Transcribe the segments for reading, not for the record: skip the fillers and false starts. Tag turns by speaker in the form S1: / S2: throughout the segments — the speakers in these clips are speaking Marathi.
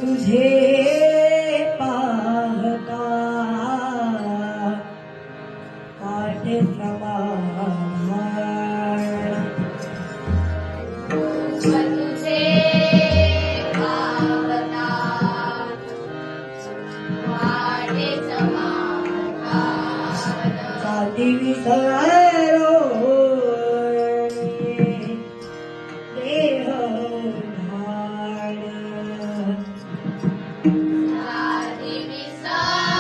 S1: तुझे पाहता काटे समाधान
S2: तुझे पावता वाटे समाधान
S1: जाती विसरो देह धान
S2: आदि विसरूनी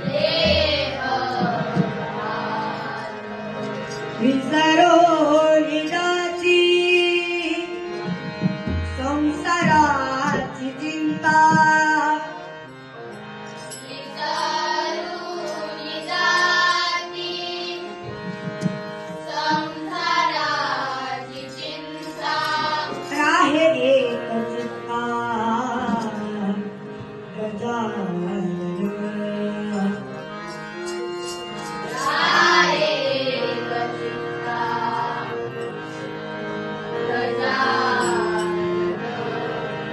S2: देह
S1: विसरो निजाची संसाराची चिंता
S2: विसरूनी जाती संसाराची चिंता
S1: राहे एकच गजानन
S2: राहे गचिता गजानन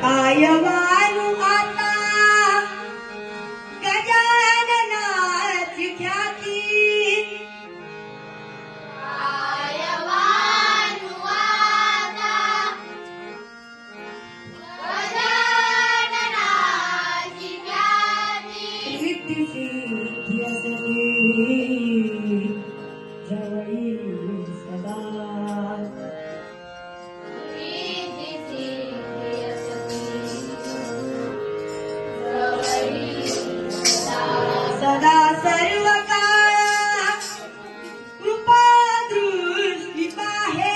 S1: काय मानू आता गजाननाची ख्याती
S2: आयवानु आता गजाननाची ख्याती
S1: सिद्धी सिद्धी असती जवळी सदा
S2: सिद्धी सिद्धी असती जवळी
S1: सदा सर्व काळ कृपा दृष्टी पाहे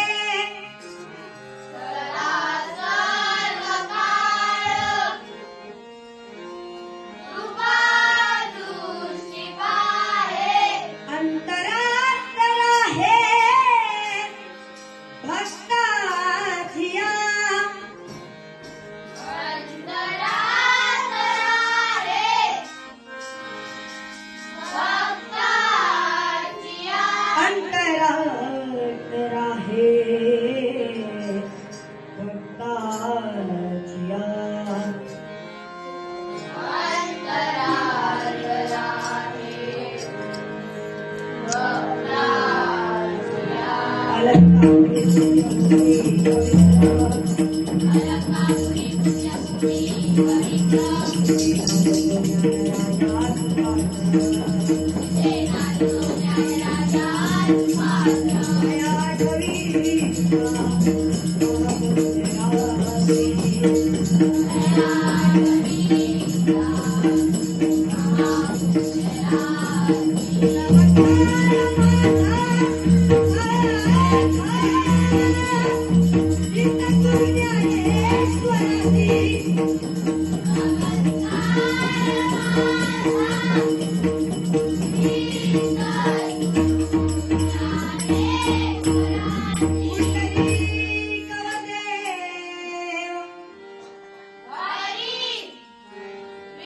S2: सदा सर्व काळ कृपा दृष्टी पाहे
S1: अंतरात राहे भक्ताधिया
S2: अंतरात राहे भक्ताचिया
S1: अंतरात राहे भक्ताधिया
S2: अंतरात राहे भक्ताचिया
S1: अलंकापुरी
S2: अलंकापुरी पुण्यभूमी पवित्र